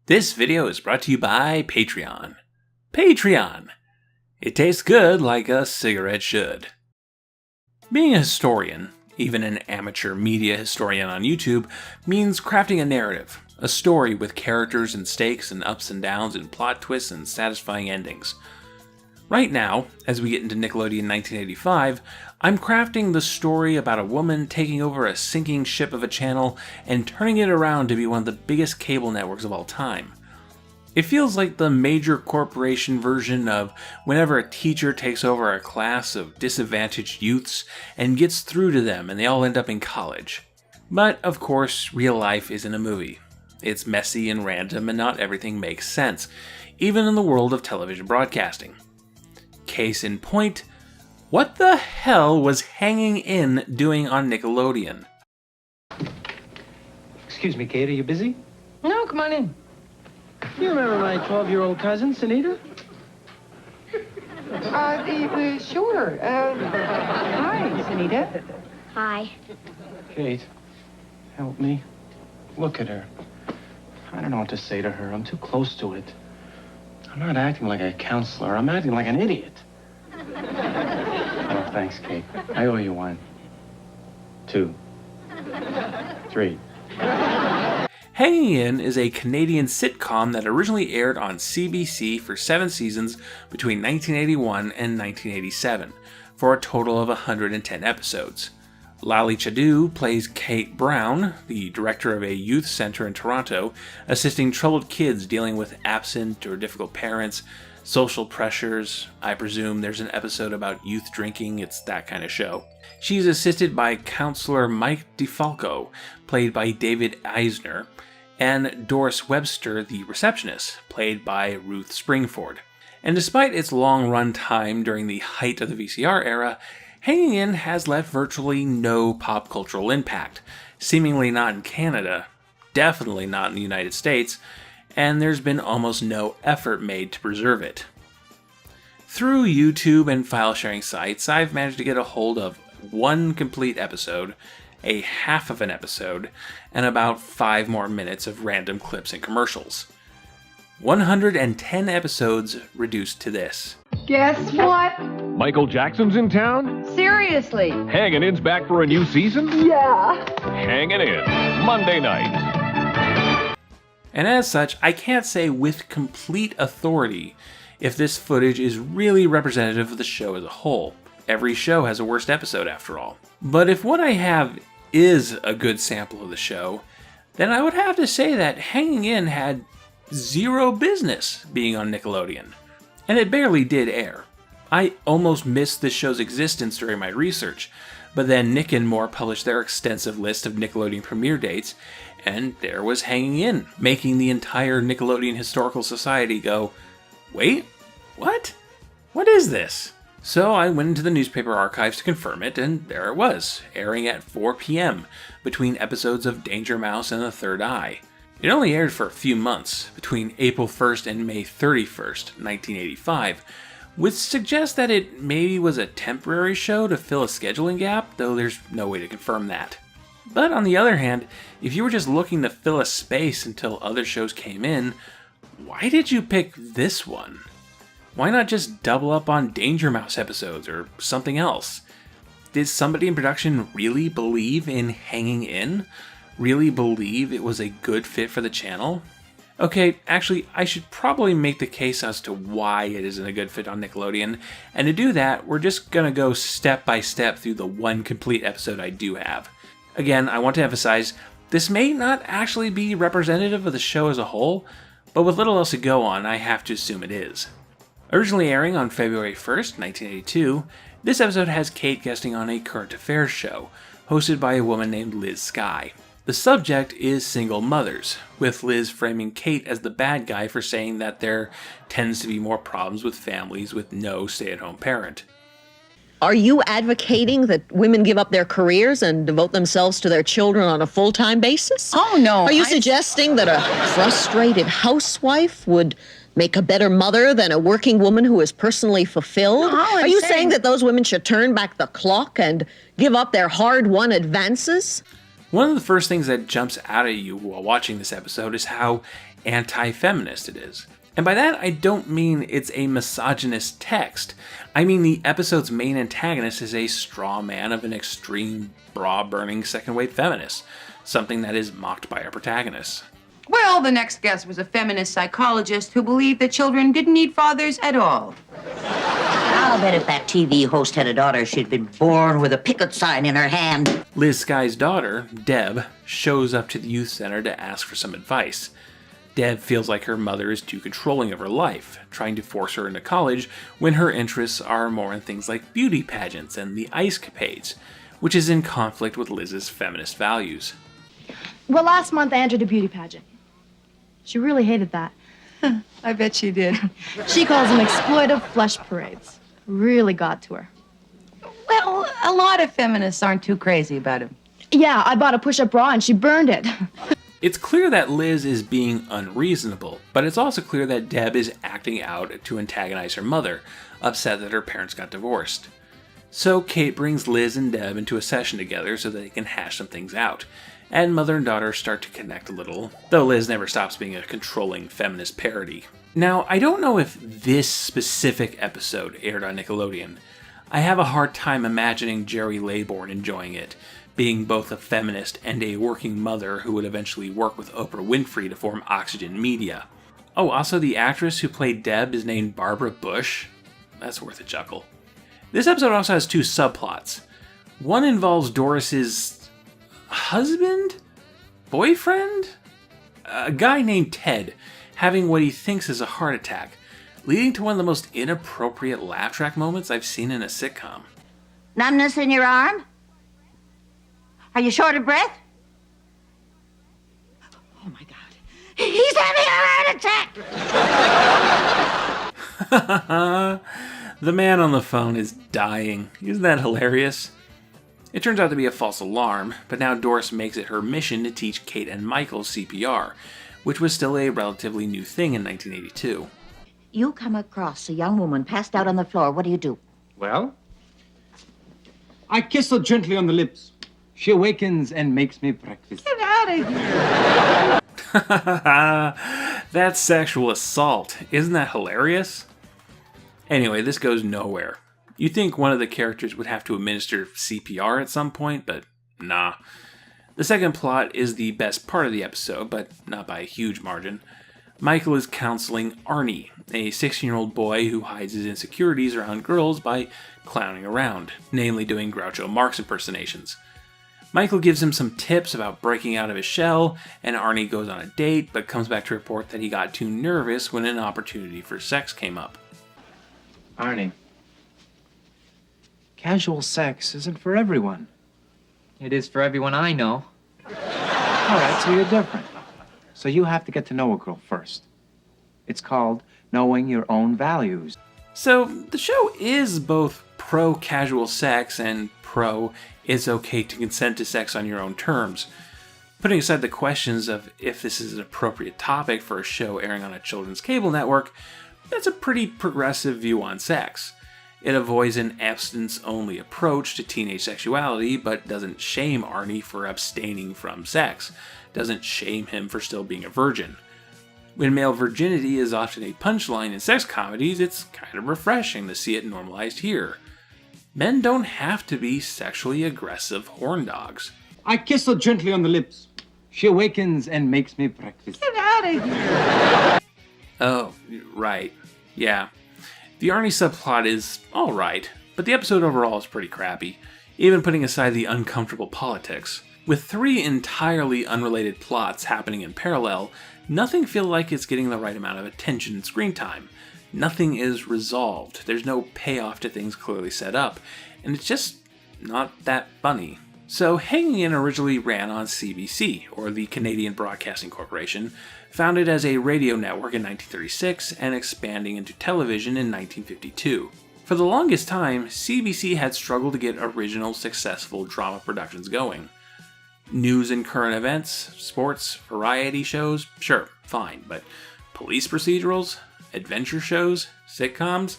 This video is brought to you by Patreon. Patreon! It tastes good like a cigarette should. Being a historian, even an amateur media historian on YouTube, means crafting a narrative, a story with characters and stakes and ups and downs and plot twists and satisfying endings. Right now, as we get into Nickelodeon 1985, I'm crafting the story about a woman taking over a sinking ship of a channel and turning it around to be one of the biggest cable networks of all time. It feels like the major corporation version of whenever a teacher takes over a class of disadvantaged youths and gets through to them and they all end up in college. But, of course, real life isn't a movie. It's messy and random and not everything makes sense, even in the world of television broadcasting. Case in point, what the hell was Hangin In doing on Nickelodeon? Excuse me, Kate, are you busy? No, come on in. You remember my 12-year-old cousin, Sunita? Sure. Hi, Sunita. Hi. Kate, help me. Look at her. I don't know what to say to her. I'm too close to it. I'm not acting like a counselor. I'm acting like an idiot. Oh, thanks, Kate. I owe you 1, 2, 3. Hangin In is a Canadian sitcom that originally aired on CBC for 7 seasons between 1981 and 1987, for a total of 110 episodes. Lally Chadu plays Kate Brown, the director of a youth center in Toronto, assisting troubled kids dealing with absent or difficult parents, social pressures. I presume there's an episode about youth drinking, it's that kind of show. She's assisted by counselor Mike DeFalco, played by David Eisner, and Doris Webster, the receptionist, played by Ruth Springford. And despite its long run time during the height of the VCR era, Hangin In has left virtually no pop cultural impact, seemingly not in Canada, definitely not in the United States, and there's been almost no effort made to preserve it. Through YouTube and file sharing sites, I've managed to get a hold of 1 complete episode, a half of an episode, and about 5 more minutes of random clips and commercials. 110 episodes reduced to this. Guess what? Michael Jackson's in town? Seriously. Hangin' In's back for a new season? Yeah. Hangin' In, Monday night. And as such, I can't say with complete authority if this footage is really representative of the show as a whole. Every show has a worst episode after all. But if what I have is a good sample of the show, then I would have to say that Hangin In had zero business being on Nickelodeon. And it barely did air. I almost missed this show's existence during my research, but then Nick and Moore published their extensive list of Nickelodeon premiere dates, and there was Hangin In, making the entire Nickelodeon Historical Society go, wait, what? What is this? So I went into the newspaper archives to confirm it, and there it was, airing at 4 p.m. between episodes of Danger Mouse and The Third Eye. It only aired for a few months, between April 1st and May 31st, 1985, which suggests that it maybe was a temporary show to fill a scheduling gap, though there's no way to confirm that. But on the other hand, if you were just looking to fill a space until other shows came in, why did you pick this one? Why not just double up on Danger Mouse episodes or something else? Did somebody in production really believe in Hangin In? Really believe it was a good fit for the channel? Okay, actually, I should probably make the case as to why it isn't a good fit on Nickelodeon, and to do that, we're just gonna go step by step through the 1 complete episode I do have. Again, I want to emphasize, this may not actually be representative of the show as a whole, but with little else to go on, I have to assume it is. Originally airing on February 1st, 1982, this episode has Kate guesting on a current affairs show, hosted by a woman named Liz Skye. The subject is single mothers, with Liz framing Kate as the bad guy for saying that there tends to be more problems with families with no stay-at-home parent. Are you advocating that women give up their careers and devote themselves to their children on a full-time basis? Oh, no. Are you suggesting that a frustrated housewife would make a better mother than a working woman who is personally fulfilled? No, Are you saying that those women should turn back the clock and give up their hard-won advances? One of the first things that jumps out at you while watching this episode is how anti-feminist it is. And by that, I don't mean it's a misogynist text. I mean the episode's main antagonist is a straw man of an extreme, bra-burning second-wave feminist, something that is mocked by our protagonists. Well, the next guest was a feminist psychologist who believed that children didn't need fathers at all. I'll bet if that TV host had a daughter, she'd been born with a picket sign in her hand. Liz Sky's daughter, Deb, shows up to the youth center to ask for some advice. Deb feels like her mother is too controlling of her life, trying to force her into college when her interests are more in things like beauty pageants and the ice capades, which is in conflict with Liz's feminist values. Well, last month I entered a beauty pageant. She really hated that. I bet she did. She calls them exploitive flesh parades. Really got to her. Well, a lot of feminists aren't too crazy about him. Yeah, I bought a push-up bra and she burned it. It's clear that Liz is being unreasonable, but it's also clear that Deb is acting out to antagonize her mother, upset that her parents got divorced. So Kate brings Liz and Deb into a session together so that they can hash some things out, and mother and daughter start to connect a little, though Liz never stops being a controlling feminist parody. Now, I don't know if this specific episode aired on Nickelodeon. I have a hard time imagining Jerry Laybourne enjoying it, being both a feminist and a working mother who would eventually work with Oprah Winfrey to form Oxygen Media. Oh, also the actress who played Deb is named Barbara Bush. That's worth a chuckle. This episode also has two subplots. One involves Doris's husband? Boyfriend? A guy named Ted having what he thinks is a heart attack, leading to one of the most inappropriate laugh track moments I've seen in a sitcom. Numbness in your arm? Are you short of breath? Oh my God. He's having a heart attack! The man on the phone is dying. Isn't that hilarious? It turns out to be a false alarm, but now Doris makes it her mission to teach Kate and Michael CPR, which was still a relatively new thing in 1982. You come across a young woman passed out on the floor. What do? Well, I kiss her gently on the lips. She awakens and makes me breakfast. Get out of here. That's sexual assault. Isn't that hilarious? Anyway, this goes nowhere. You'd think one of the characters would have to administer CPR at some point, but nah. The second plot is the best part of the episode, but not by a huge margin. Michael is counseling Arnie, a 16-year-old boy who hides his insecurities around girls by clowning around, namely doing Groucho Marx impersonations. Michael gives him some tips about breaking out of his shell, and Arnie goes on a date, but comes back to report that he got too nervous when an opportunity for sex came up. Arnie, casual sex isn't for everyone. It is for everyone I know. All right, so you're different. So you have to get to know a girl first. It's called knowing your own values. So the show is both pro-casual sex and pro-it's okay to consent to sex on your own terms. Putting aside the questions of if this is an appropriate topic for a show airing on a children's cable network, that's a pretty progressive view on sex. It avoids an abstinence-only approach to teenage sexuality, but doesn't shame Arnie for abstaining from sex, doesn't shame him for still being a virgin. When male virginity is often a punchline in sex comedies, it's kind of refreshing to see it normalized here. Men don't have to be sexually aggressive horn dogs. I kiss her gently on the lips. She awakens and makes me breakfast. Get out of here. Oh, right. Yeah. The Arnie subplot is alright, but the episode overall is pretty crappy, even putting aside the uncomfortable politics. With three entirely unrelated plots happening in parallel, nothing feels like it's getting the right amount of attention and screen time. Nothing is resolved, there's no payoff to things clearly set up, and it's just not that funny. So Hangin In originally ran on CBC, or the Canadian Broadcasting Corporation, founded as a radio network in 1936 and expanding into television in 1952. For the longest time, CBC had struggled to get original, successful drama productions going. News and current events, sports, variety shows, sure, fine, but police procedurals, adventure shows, sitcoms,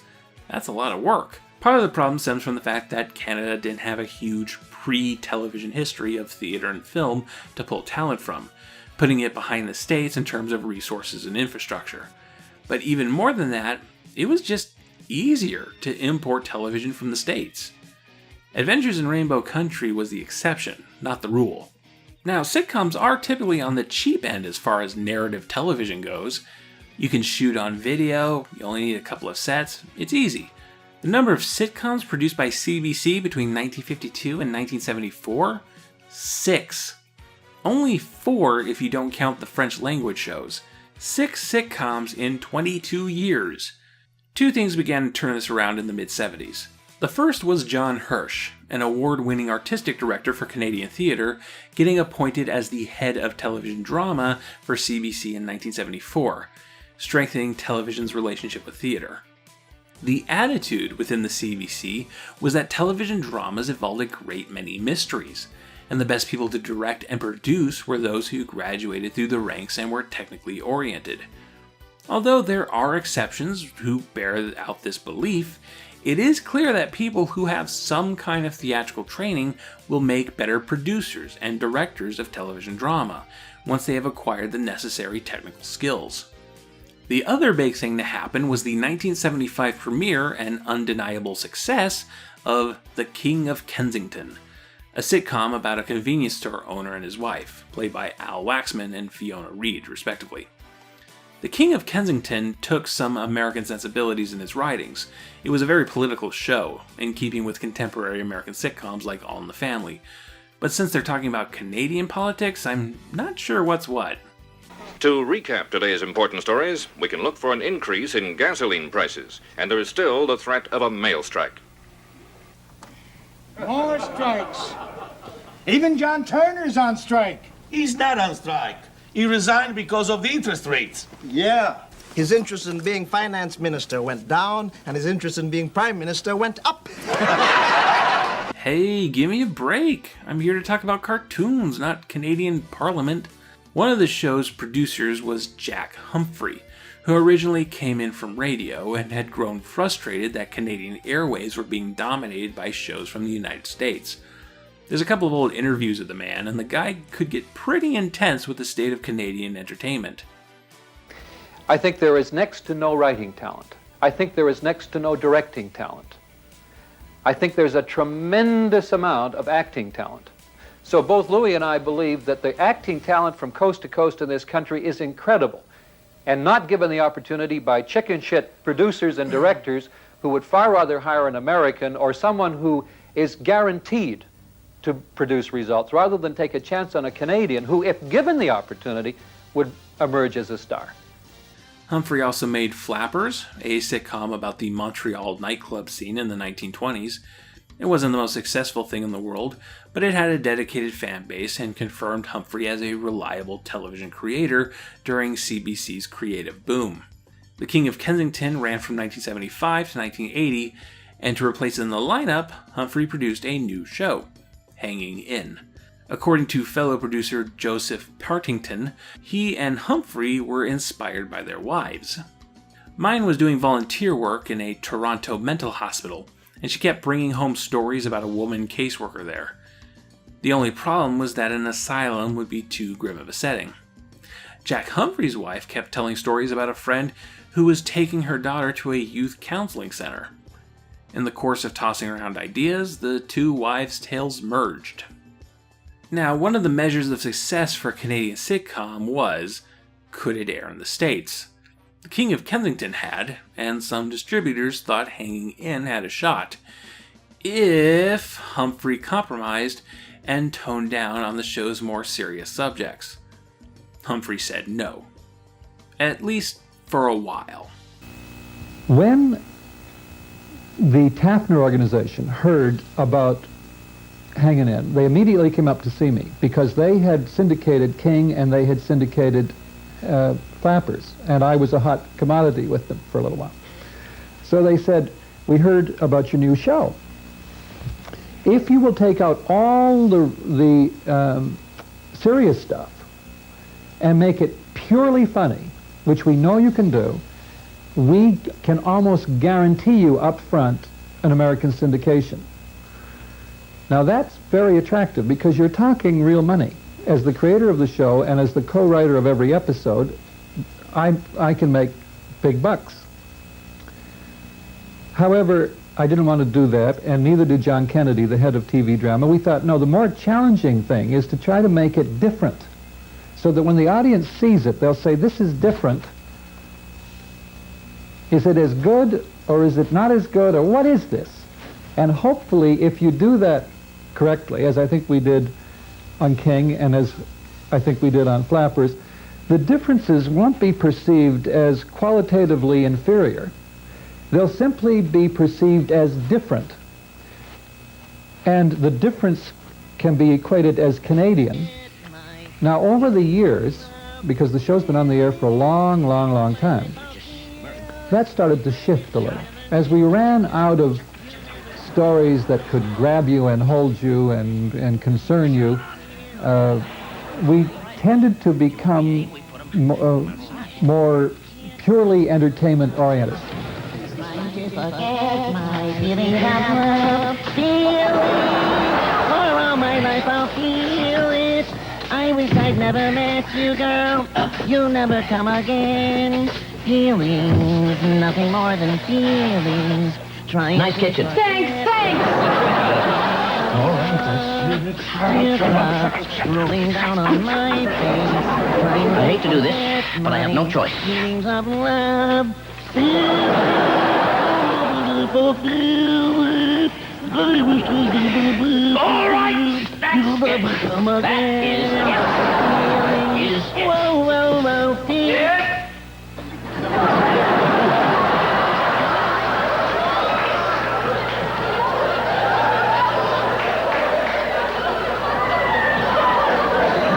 that's a lot of work. Part of the problem stems from the fact that Canada didn't have a huge pre-television history of theater and film to pull talent from, putting it behind the States in terms of resources and infrastructure. But even more than that, it was just easier to import television from the States. Adventures in Rainbow Country was the exception, not the rule. Now, sitcoms are typically on the cheap end as far as narrative television goes. You can shoot on video, you only need a couple of sets, it's easy. The number of sitcoms produced by CBC between 1952 and 1974? 6. Only 4 if you don't count the French language shows. 6 sitcoms in 22 years. 2 things began to turn this around in the mid-70s. The first was John Hirsch, an award-winning artistic director for Canadian theatre, getting appointed as the head of television drama for CBC in 1974, strengthening television's relationship with theatre. The attitude within the CBC was that television dramas involved a great many mysteries, and the best people to direct and produce were those who graduated through the ranks and were technically oriented. Although there are exceptions who bear out this belief, it is clear that people who have some kind of theatrical training will make better producers and directors of television drama once they have acquired the necessary technical skills. The other big thing to happen was the 1975 premiere and undeniable success of The King of Kensington, a sitcom about a convenience store owner and his wife, played by Al Waxman and Fiona Reed, respectively. The King of Kensington took some American sensibilities in his writings. It was a very political show, in keeping with contemporary American sitcoms like All in the Family. But since they're talking about Canadian politics, I'm not sure what's what. To recap today's important stories, we can look for an increase in gasoline prices, and there is still the threat of a mail strike. More strikes. Even John Turner's on strike. He's not on strike. He resigned because of the interest rates. Yeah. His interest in being finance minister went down, and his interest in being prime minister went up. Hey, give me a break. I'm here to talk about cartoons, not Canadian Parliament. One of the show's producers was Jack Humphrey, who originally came in from radio and had grown frustrated that Canadian airways were being dominated by shows from the United States. There's a couple of old interviews with the man, and the guy could get pretty intense with the state of Canadian entertainment. I think there is next to no writing talent. I think there is next to no directing talent. I think there's a tremendous amount of acting talent. So both Louis and I believe that the acting talent from coast to coast in this country is incredible, and not given the opportunity by chicken shit producers and directors who would far rather hire an American or someone who is guaranteed to produce results, rather than take a chance on a Canadian who, if given the opportunity, would emerge as a star. Humphrey also made Flappers, a sitcom about the Montreal nightclub scene in the 1920s. It wasn't the most successful thing in the world, but it had a dedicated fan base and confirmed Humphrey as a reliable television creator during CBC's creative boom. The King of Kensington ran from 1975 to 1980, and to replace it in the lineup, Humphrey produced a new show, Hangin In. According to fellow producer Joseph Partington, he and Humphrey were inspired by their wives. Mine was doing volunteer work in a Toronto mental hospital, and she kept bringing home stories about a woman caseworker there. The only problem was that an asylum would be too grim of a setting. Jack Humphrey's wife kept telling stories about a friend who was taking her daughter to a youth counseling center. In the course of tossing around ideas, the two wives' tales merged. Now, one of the measures of success for a Canadian sitcom was, could it air in the States? The King of Kensington had, and some distributors thought Hangin In had a shot, if Humphrey compromised and toned down on the show's more serious subjects. Humphrey said no, at least for a while. When the Taffner organization heard about Hangin In, they immediately came up to see me because they had syndicated King and they had syndicated Flappers, and I was a hot commodity with them for a little while. So they said, we heard about your new show. If you will take out all the serious stuff and make it purely funny, which we know you can do, we can almost guarantee you up front an American syndication. Now that's very attractive because you're talking real money. as the creator of the show and as the co-writer of every episode, I can make big bucks. However, I didn't want to do that, and neither did John Kennedy, the head of TV drama. We thought, no, the more challenging thing is to try to make it different, so that when the audience sees it, they'll say, this is different. Is it as good, or is it not as good, or what is this? And hopefully, if you do that correctly, as I think we did on King, and as I think we did on Flappers, the differences won't be perceived as qualitatively inferior. They'll simply be perceived as different. And the difference can be equated as Canadian. Now, over the years, because the show's been on the air for a long, long, long time, that started to shift a little. As we ran out of stories that could grab you and hold you and concern you, we tended to become more purely entertainment-oriented. Forget my feelings of love, feel it. For all my life I'll feel it. I wish I'd never met you, girl. You'll never come again. Feelings, nothing more than feelings. Nice kitchen. Thanks. All right, Teardrops rolling down on my face. I hate to do this, but I have no choice. Feelings of love. All right, that's it. That is Whoa, it.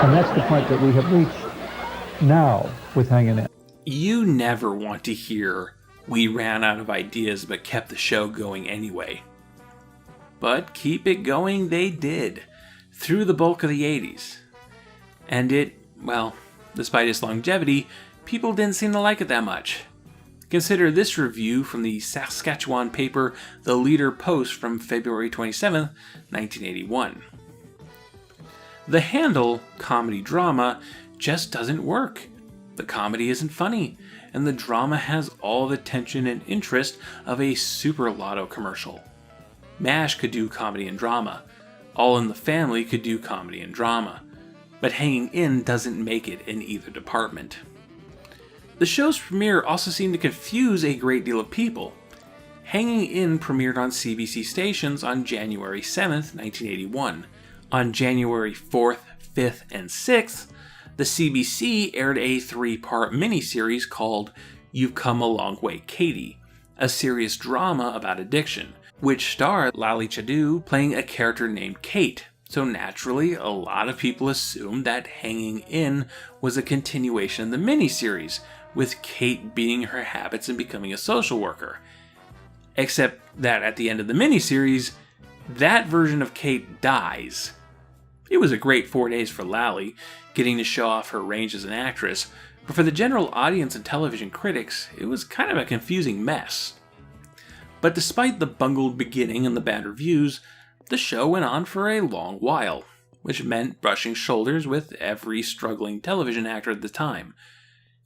And that's the point that we have reached now with Hangin' In. You never want to hear, we ran out of ideas but kept the show going anyway. But keep it going they did, through the bulk of the 80s. And it, well, despite its longevity, people didn't seem to like it that much. Consider this review from the Saskatchewan paper The Leader Post from February 27, 1981. The handle, comedy drama, just doesn't work. The comedy isn't funny, and the drama has all the tension and interest of a Super Lotto commercial. MASH could do comedy and drama. All in the Family could do comedy and drama. But Hangin' In doesn't make it in either department. The show's premiere also seemed to confuse a great deal of people. Hangin' In premiered on CBC stations on January 7th, 1981. On January 4th, 5th, and 6th, the CBC aired a 3-part miniseries called You've Come a Long Way, Katie, a serious drama about addiction, which starred Lally Chadu playing a character named Kate. So naturally, a lot of people assumed that Hangin' In was a continuation of the miniseries, with Kate beating her habits and becoming a social worker. Except that at the end of the miniseries, that version of Kate dies. It was a great 4 days for Lally, getting to show off her range as an actress, but for the general audience and television critics, it was kind of a confusing mess. But despite the bungled beginning and the bad reviews, the show went on for a long while, which meant brushing shoulders with every struggling television actor at the time.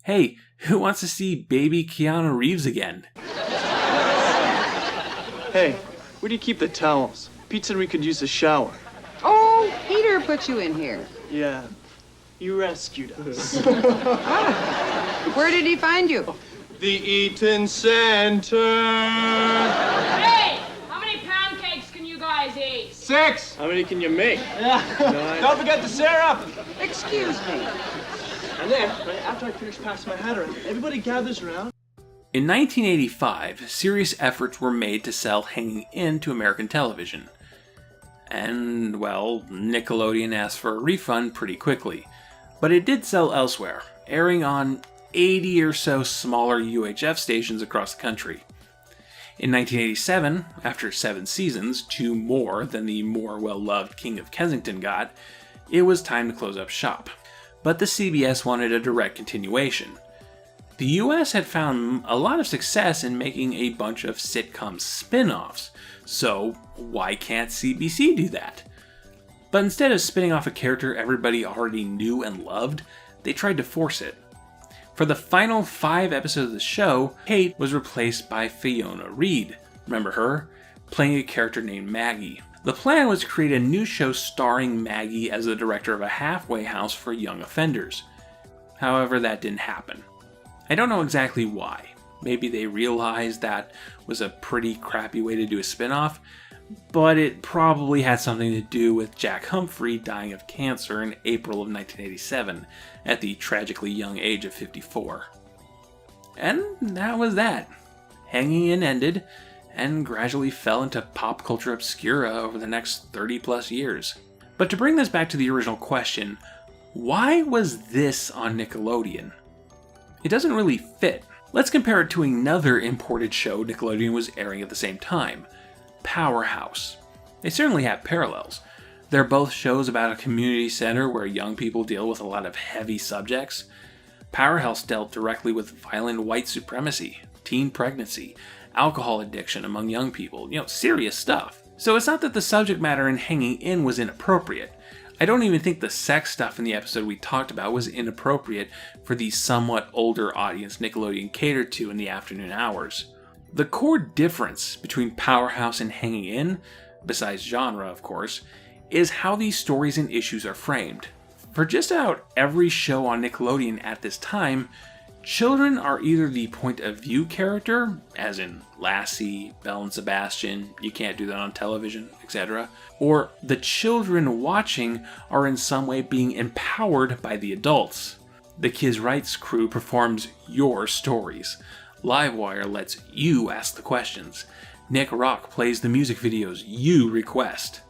Hey, who wants to see baby Keanu Reeves again? Hey, where do you keep the towels? Pete said we could use a shower. Oh, Peter put you in here. Yeah, you rescued us. Where did he find you? The Eaton Center. Hey, how many pancakes can you guys eat? 6. How many can you make? 9. Don't forget the syrup. Excuse me. And then, right after I finish passing my hat around, everybody gathers around. In 1985, serious efforts were made to sell Hangin' In to American television. And, well, Nickelodeon asked for a refund pretty quickly. But it did sell elsewhere, airing on 80 or so smaller UHF stations across the country. In 1987, after 7 seasons, 2 more than the more well-loved King of Kensington got, it was time to close up shop. But the CBS wanted a direct continuation. The US had found a lot of success in making a bunch of sitcom spin-offs, so why can't CBC do that? But instead of spinning off a character everybody already knew and loved, they tried to force it. For the final 5 episodes of the show, Kate was replaced by Fiona Reed. Remember her? Playing a character named Maggie. The plan was to create a new show starring Maggie as the director of a halfway house for young offenders. However, that didn't happen. I don't know exactly why. Maybe they realized that was a pretty crappy way to do a spin-off, but it probably had something to do with Jack Humphrey dying of cancer in April of 1987 at the tragically young age of 54. And that was that. Hanging In ended, and gradually fell into pop culture obscura over the next 30 plus years. But to bring this back to the original question, why was this on Nickelodeon? It doesn't really fit. Let's compare it to another imported show Nickelodeon was airing at the same time, Powerhouse. They certainly have parallels. They're both shows about a community center where young people deal with a lot of heavy subjects. Powerhouse dealt directly with violent white supremacy, teen pregnancy, alcohol addiction among young people, serious stuff. So it's not that the subject matter in Hanging In was inappropriate. I don't even think the sex stuff in the episode we talked about was inappropriate for the somewhat older audience Nickelodeon catered to in the afternoon hours. The core difference between Powerhouse and Hanging In, besides genre of course, is how these stories and issues are framed. For just about every show on Nickelodeon at this time, children are either the point of view character, as in Lassie, Belle and Sebastian, You Can't Do That on Television, etc., or the children watching are in some way being empowered by the adults. The Kids' Rights crew performs your stories. Livewire lets you ask the questions. Nick Rock plays the music videos you request.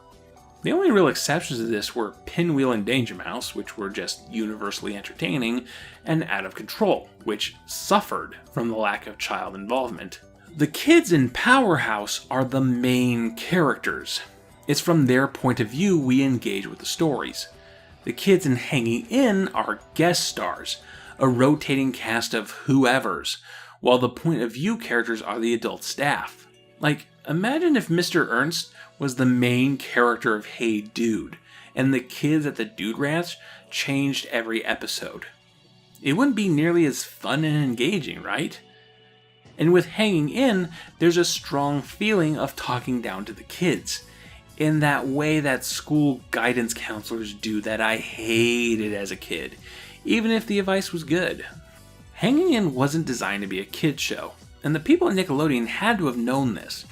The only real exceptions to this were Pinwheel and Danger Mouse, which were just universally entertaining, and Out of Control, which suffered from the lack of child involvement. The kids in Powerhouse are the main characters. It's from their point of view we engage with the stories. The kids in Hanging In are guest stars, a rotating cast of whoever's, while the point of view characters are the adult staff. Like, imagine if Mr. Ernst was the main character of Hey Dude, and the kids at the Dude Ranch changed every episode. It wouldn't be nearly as fun and engaging, right? And with Hanging In, there's a strong feeling of talking down to the kids, in that way that school guidance counselors do that I hated as a kid, even if the advice was good. Hanging In wasn't designed to be a kid's show, and the people at Nickelodeon had to have known this.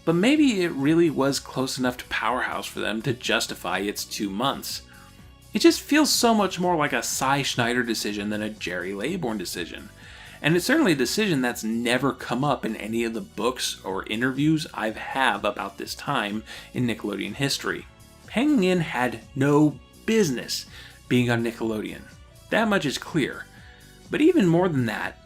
But maybe it really was close enough to Powerhouse for them to justify its 2 months. It just feels so much more like a Cy Schneider decision than a Jerry Laybourne decision. And it's certainly a decision that's never come up in any of the books or interviews I have about this time in Nickelodeon history. Hanging In had no business being on Nickelodeon. That much is clear. But even more than that,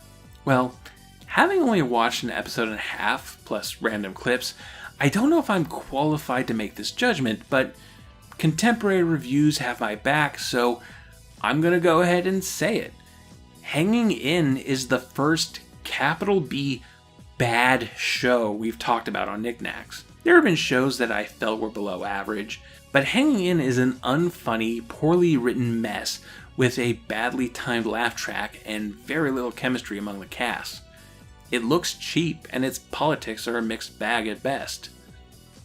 well, having only watched an episode and a half, plus random clips, I don't know if I'm qualified to make this judgment, but contemporary reviews have my back, so I'm gonna go ahead and say it. Hanging In is the first capital B bad show we've talked about on Knacks. There have been shows that I felt were below average, but Hanging In is an unfunny, poorly written mess with a badly timed laugh track and very little chemistry among the cast. It looks cheap, and its politics are a mixed bag at best.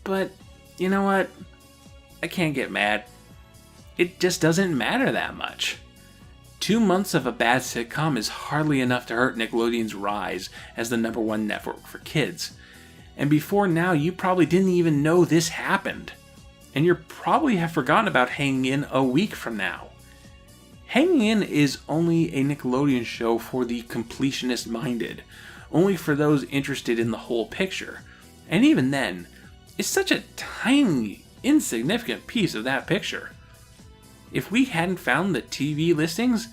But, you know what? I can't get mad. It just doesn't matter that much. 2 months of a bad sitcom is hardly enough to hurt Nickelodeon's rise as the #1 network for kids. And before now, you probably didn't even know this happened. And you probably have forgotten about Hanging In a week from now. Hanging In is only a Nickelodeon show for the completionist-minded, only for those interested in the whole picture. And even then, it's such a tiny, insignificant piece of that picture. If we hadn't found the TV listings,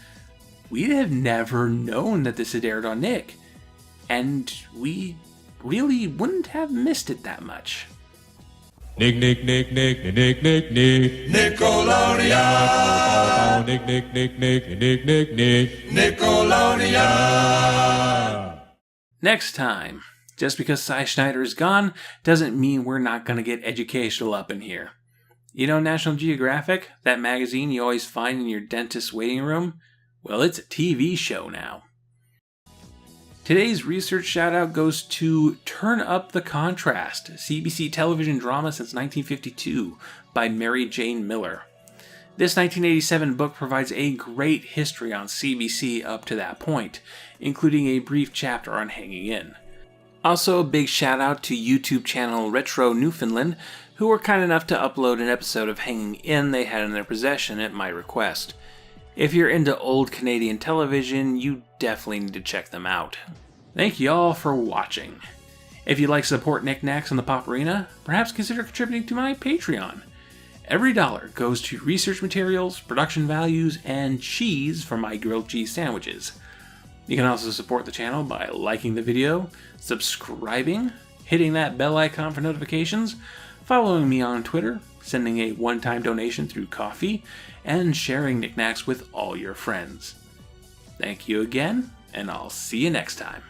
we'd have never known that this had aired on Nick. And we really wouldn't have missed it that much. Nick, Nick, Nick, Nick, Nick, Nick, Nick, Nickelodeon. Nick, Nick, Nick, Nick, Nick, Nick, Nick, Nickelodeon. Next time, just because Cy Schneider is gone doesn't mean we're not going to get educational up in here. You know National Geographic, that magazine you always find in your dentist's waiting room? Well, it's a TV show now. Today's research shout-out goes to Turn Up the Contrast, CBC television drama since 1952 by Mary Jane Miller. This 1987 book provides a great history on CBC up to that point, including a brief chapter on Hanging In. Also, a big shout out to YouTube channel Retro Newfoundland, who were kind enough to upload an episode of Hanging In they had in their possession at my request. If you're into old Canadian television, you definitely need to check them out. Thank you all for watching. If you'd like to support Knacks and the Pop Arena, perhaps consider contributing to my Patreon. Every dollar goes to research materials, production values, and cheese for my grilled cheese sandwiches. You can also support the channel by liking the video, subscribing, hitting that bell icon for notifications, following me on Twitter, sending a one-time donation through Ko-fi, and sharing Knacks with all your friends. Thank you again, and I'll see you next time.